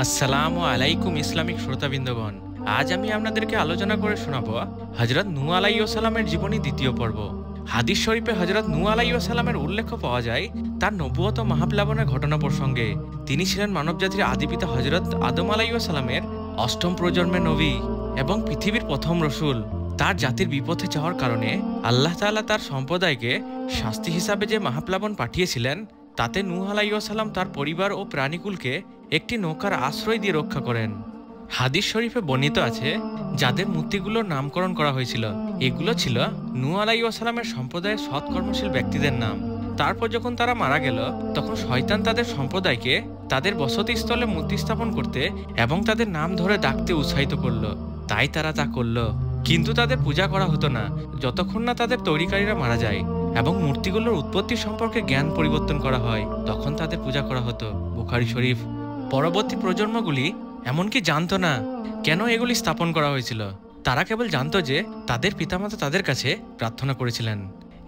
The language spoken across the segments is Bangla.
আসসালামু আলাইকুম ইসলামিক শ্রোতাবৃন্দগণ। আজ আমি আপনাদেরকে আলোচনা করে শোনাবো হযরত নূহ আলাইহিস সালামের জীবনী দ্বিতীয় পর্ব। হাদিস শরীফে হযরত নূহ আলাইহিস সালামের উল্লেখ পাওয়া যায় তার নবুয়ত ও মহাপ্লাবনের ঘটনা প্রসঙ্গে। তিনি ছিলেন মানবজাতির আদিপিতা হযরত আদম আলাইহিস সালামের অষ্টম প্রজন্মের নবী এবং পৃথিবীর প্রথম রসুল। তার জাতির বিপথে যাওয়ার কারণে আল্লাহ তাআলা তার সম্প্রদায়কে শাস্তি হিসাবে যে মহাপ্লাবন পাঠিয়েছিলেন, তাতে নূহ আলাইহিস সালাম তার পরিবার ও প্রাণীকুলকে একটি নৌকার আশ্রয় দিয়ে রক্ষা করেন। হাদিস শরীফে বর্ণিত আছে যাদের মূর্তিগুলোর নামকরণ করা হয়েছিল এগুলো ছিল নূহ আলাইহিস সালামের সম্প্রদায়ের সৎকর্মশীল ব্যক্তিদের নাম। তারপর যখন তারা মারা গেল তখন শয়তান তাদের সম্প্রদায়কে তাদের বসতিস্থলে মূর্তি স্থাপন করতে এবং তাদের নাম ধরে ডাকতে উৎসাহিত করলো। তাই তারা তা করলো, কিন্তু তাদের পূজা করা হতো না যতক্ষণ না তাদের তৈরিকারীরা মারা যায় এবং মূর্তিগুলোর উৎপত্তি সম্পর্কে জ্ঞান পরিবর্তন করা হয়, তখন তাদের পূজা করা হতো। বুখারী শরীফ। পরবর্তী প্রজন্মগুলি এমনকি জানতো না কেন এগুলি স্থাপন করা হয়েছিল। তারা কেবল জানতো যে তাদের পিতামাতা তাদের কাছে প্রার্থনা করেছিলেন।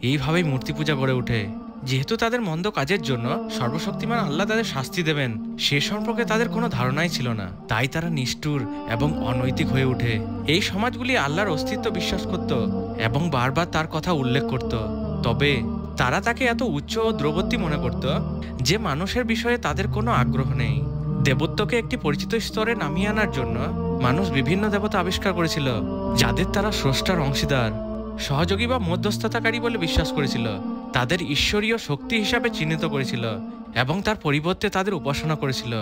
এইভাবেই মূর্তি পূজা গড়ে ওঠে। যেহেতু তাদের মন্দ কাজের জন্য সর্বশক্তিমান আল্লাহ তাদের শাস্তি দেবেন সে সম্পর্কে তাদের কোনো ধারণাই ছিল না, তাই তারা নিষ্ঠুর এবং অনৈতিক হয়ে ওঠে। এই সমাজগুলি আল্লাহর অস্তিত্ব বিশ্বাস করত এবং বারবার তার কথা উল্লেখ করত, তবে তারা তাকে এত উচ্চ ও দ্রবর্তী মনে করত যে মানুষের বিষয়ে তাদের কোনো আগ্রহ নেই। দেবত্বকে একটি পরিচিত স্তরে নামিয়ে আনার জন্য মানুষ বিভিন্ন দেবতা আবিষ্কার করেছিল যাদের তারা স্রষ্টার অংশীদার, সহযোগী বা মধ্যস্থতাকারী বলে বিশ্বাস করেছিল, তাদের ঈশ্বরীয় শক্তি হিসাবে চিহ্নিত করেছিল এবং তার পরিবর্তে তাদের উপাসনা করেছিল।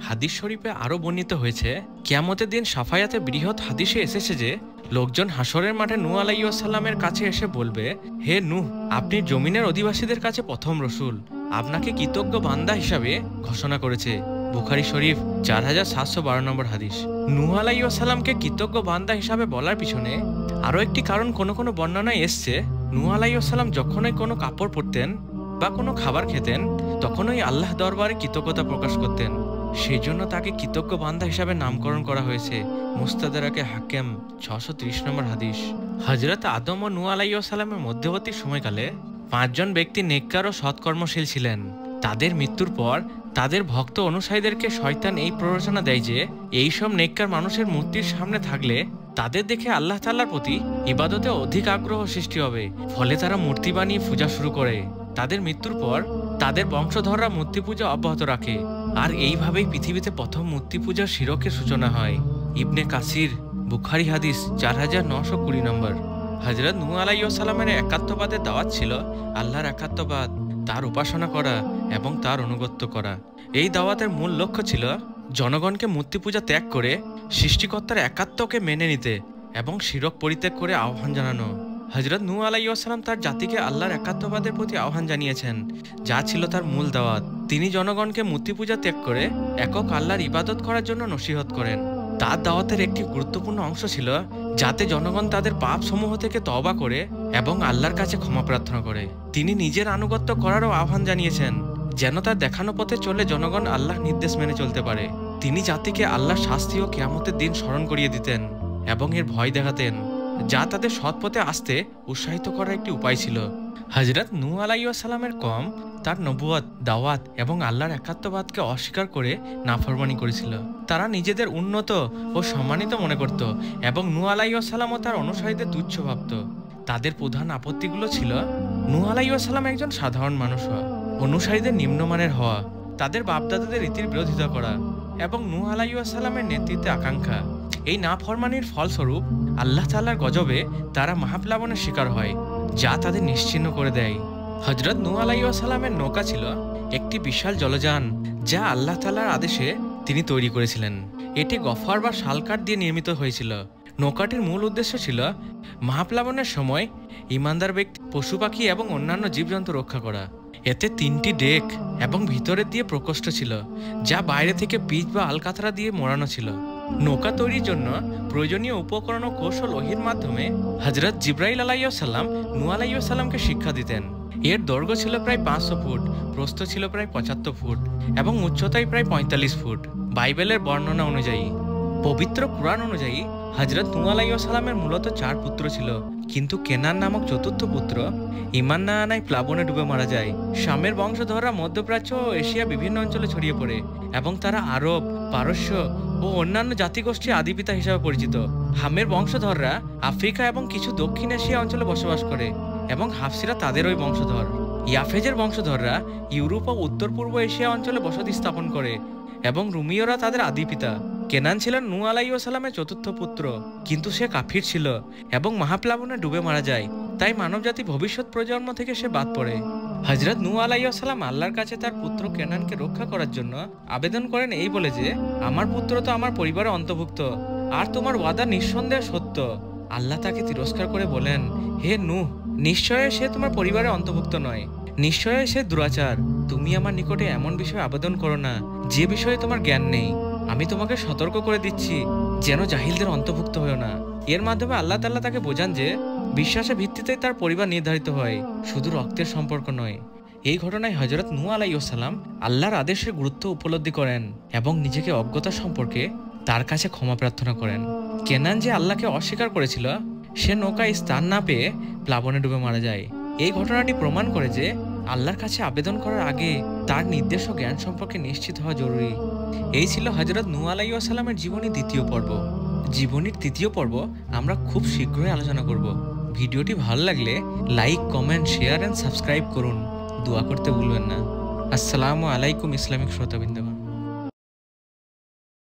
হাদিস শরীফে আরও বর্ণিত হয়েছে, কিয়ামতের দিন সাফায়াতে বৃহৎ হাদিসে এসেছে যে লোকজন হাসরের মাঠে নূহ আলাইহিস সালামের কাছে এসে বলবে, হে নূহ, আপনি জমিনের অধিবাসীদের কাছে প্রথম রসুল, আপনাকে কৃতজ্ঞ বান্দা হিসাবে ঘোষণা করেছে। বুখারী শরীফ 4712 নম্বর হাদিস। নূহ আলাইহিস সালামকে কৃতজ্ঞ বান্দা হিসাবে বলার পিছনে আরও একটি কারণ কোনো কোনো বর্ণনায় এসছে। নূহ আলাইহিস সালাম যখনই কোনো কাপড় পরতেন বা কোনো খাবার খেতেন তখনই আল্লাহ দরবারে কৃতজ্ঞতা প্রকাশ করতেন, সেই জন্য তাকে কৃতজ্ঞ বান্দা হিসাবে নামকরণ করা হয়েছে। মুস্তাদরাকে হাকিম 630 নম্বর হাদিস। হযরত আদম ও নূহ আলাইহিস সালামের মধ্যবর্তী সময়কালে 5 জন ব্যক্তি নেককার ও সৎকর্মশীল ছিলেন। তাদের মৃত্যুর পর তাদের ভক্ত অনুসারীদেরকে শয়তান এই প্ররোচনা দেয় যে এইসব নেককার মানুষের মূর্তির সামনে থাকলে তাদের দেখে আল্লাহ তাআলার প্রতি ইবাদতে অধিক আগ্রহ সৃষ্টি হবে, ফলে তারা মূর্তি বানিয়ে পূজা শুরু করে। তাদের মৃত্যুর পর তাদের বংশধররা মূর্তি পূজা অব্যাহত রাখে, আর এইভাবেই পৃথিবীতে প্রথম মূর্তি পূজার শিরকের সূচনা হয়। ইবনে কাসির। বুখারী হাদিস 4920 নম্বর। হযরত নূহ আলাইহিস সালামের একাত্মবাদের দাওয়াত ছিল আল্লাহর একাত্মবাদ, তার উপাসনা করা এবং তার অনুগত্য করা। এই দাওয়াতের মূল লক্ষ্য ছিল জনগণকে মূর্তি পূজা ত্যাগ করে সৃষ্টিকর্তার একাত্মকে মেনে নিতে এবং শিরক পরিত্যাগ করে আহ্বান জানানো। হযরত নূহ আলাইহিস সালাম তার জাতিকে আল্লাহর একাত্মবাদের প্রতি আহ্বান জানিয়েছেন, যা ছিল তার মূল দাওয়াত। তিনি জনগণকে মূর্তি পূজা ত্যাগ করে একক আল্লাহর ইবাদত করার জন্য নসিহত করেন। তার দাওয়াতের একটি গুরুত্বপূর্ণ অংশ ছিল যাতে জনগণ তাদের পাপ সমূহ থেকে তওবা করে এবং আল্লাহর কাছে ক্ষমা প্রার্থনা করে। তিনি নিজের আনুগত্য করারও আহ্বান জানিয়েছেন, যেন তার দেখানো পথে চলে জনগণ আল্লাহর নির্দেশ মেনে চলতে পারে। তিনি জাতিকে আল্লাহর শাস্তি ও কিয়ামতের দিন স্মরণ করিয়ে দিতেন এবং এর ভয় দেখাতেন, যা তাদের সৎ পথে আসতে উৎসাহিত করার একটি উপায় ছিল। হযরত নূহ আলাইহিস সালামের কওম তার নবুয়ত, দাওয়াত এবং আল্লাহর একাত্মবাদকে অস্বীকার করে নাফরমানি করেছিল। তারা নিজেদের উন্নত ও সম্মানিত মনে করত এবং নূহ আলাইহিস সালাম ও তার অনুসারীদের তুচ্ছ ভাবত। তাদের প্রধান আপত্তিগুলো ছিল নূহ আলাইহিস সালাম একজন সাধারণ মানুষ হওয়া, অনুসারীদের নিম্নমানের হওয়া, তাদের বাপদাদাদের রীতির বিরোধিতা করা এবং নূহ আলাইহিস সালামের নেতৃত্বে আকাঙ্ক্ষা। এই নাফরমানির ফলস্বরূপ আল্লাহ তাআলার গজবে তারা মহাপ্লাবনের শিকার হয়, যা তাদের নিশ্চিহ্ন করে দেয়। হযরত নূহ আলাইহিস সালামের নৌকা ছিল একটি বিশাল জলযান যা আল্লাহ তাআলার আদেশে তিনি তৈরি করেছিলেন। এটি গফার বা শালকাঠ দিয়ে নির্মিত হয়েছিল। নৌকাটির মূল উদ্দেশ্য ছিল মহাপ্লাবনের সময় ইমানদার ব্যক্তি, পশু পাখি এবং অন্যান্য জীবজন্তু রক্ষা করা। এতে 3টি ডেক এবং ভিতরের দিয়ে প্রকোষ্ঠ ছিল, যা বাইরে থেকে পিচ বা আলকাতরা দিয়ে মোড়ানো ছিল। নৌকা তৈরির জন্য প্রয়োজনীয় উপকরণ ও কৌশল ওহীর মাধ্যমে হযরত জিবরাইল আলাইহিস সালাম নূহ আলাইহিস সালামকে শিক্ষা দিতেন। এর দৈর্ঘ্য ছিল প্রায় 500 ফুট, প্রস্থ ছিল প্রায় 75 ফুট এবং উচ্চতায় প্রায় 45 ফুট। বাইবেলের বর্ণনা অনুযায়ী, পবিত্র কুরআন অনুযায়ী হযরত নূহ আলাইহিস সালামের মূলত 4 পুত্র ছিল, কিন্তু কেনান নামক চতুর্থ পুত্র ঈমান না আনায় প্লাবনে ডুবে মারা যায়। শামের বংশধররা মধ্যপ্রাচ্য ও এশিয়া বিভিন্ন অঞ্চলে ছড়িয়ে পড়ে এবং তারা আরব, পারস্য ও অন্যান্য জাতিগোষ্ঠীর আদিপিতা হিসাবে পরিচিত। হামের বংশধররা আফ্রিকা এবং কিছু দক্ষিণ এশিয়া অঞ্চলে বসবাস করে এবং হাফসিরা তাদেরই বংশধর। ইয়াফেজের বংশধররা ইউরোপ ও উত্তর পূর্ব এশিয়া অঞ্চলে বসতি স্থাপন করে এবং রুমীয়রা তাদের আদিপিতা। কেনান ছিলেন নূহ আলাইহিস সালামের চতুর্থ পুত্র, কিন্তু সে কাফির ছিল এবং মহাপ্লাবনে ডুবে মারা যায়। তাই মানবজাতি ভবিষ্যৎ প্রজন্ম থেকে সে বাদ পড়ে। হযরত নূহ আলাইহিস সালাম আল্লাহর কাছে তার পুত্র কেনানকে রক্ষা করার জন্য আবেদন করেন এই বলে যে, আমার পুত্র তো আমার পরিবারের অন্তর্ভুক্ত আর তোমার ওয়াদা নিঃসন্দেহে সত্য। আল্লাহ তাকে তিরস্কার করে বলেন, হে নূহ, নিশ্চয়ই সে তোমার পরিবারের অন্তর্ভুক্ত নয়, নিশ্চয়ই সে দুরাচার। তুমি আমার নিকটে এমন বিষয়ে আবেদন করো না যে বিষয়ে তোমার জ্ঞান নেই। আমি তোমাকে সতর্ক করে দিচ্ছি যেন জাহিলদের অন্তর্ভুক্ত হও না। এর মাধ্যমে আল্লাহ তাআলা তাকে বোঝান যে বিশ্বাসের ভিত্তিতে তার পরিবার নির্ধারিত হয়, শুধু রক্তের সম্পর্ক নয়। এই ঘটনায় হযরত নূহ আলাইহিস সালাম আল্লাহর আদেশের গুরুত্ব উপলব্ধি করেন এবং নিজেকে অজ্ঞতা সম্পর্কে তার কাছে ক্ষমা প্রার্থনা করেন। কেনান যে আল্লাহকে অস্বীকার করেছিল, সে নৌকায় স্থান না পেয়ে প্লাবনে ডুবে মারা যায়। এই ঘটনাটি প্রমাণ করে যে আল্লাহর কাছে আবেদন করার আগে তার নির্দেশ ও জ্ঞান সম্পর্কে নিশ্চিত হওয়া জরুরি। এই ছিল হযরত নূহ আলাইহিস সালামের জীবনীর দ্বিতীয় পর্ব। জীবনীর তৃতীয় পর্ব আমরা খুব শীঘ্রই আলোচনা করব। ভিডিওটি ভালো লাগলে like, comment, share and subscribe করুন। দোয়া করতে ভুলবেন না। আসসালামু আলাইকুম ইসলামিক শ্রোতাবৃন্দ।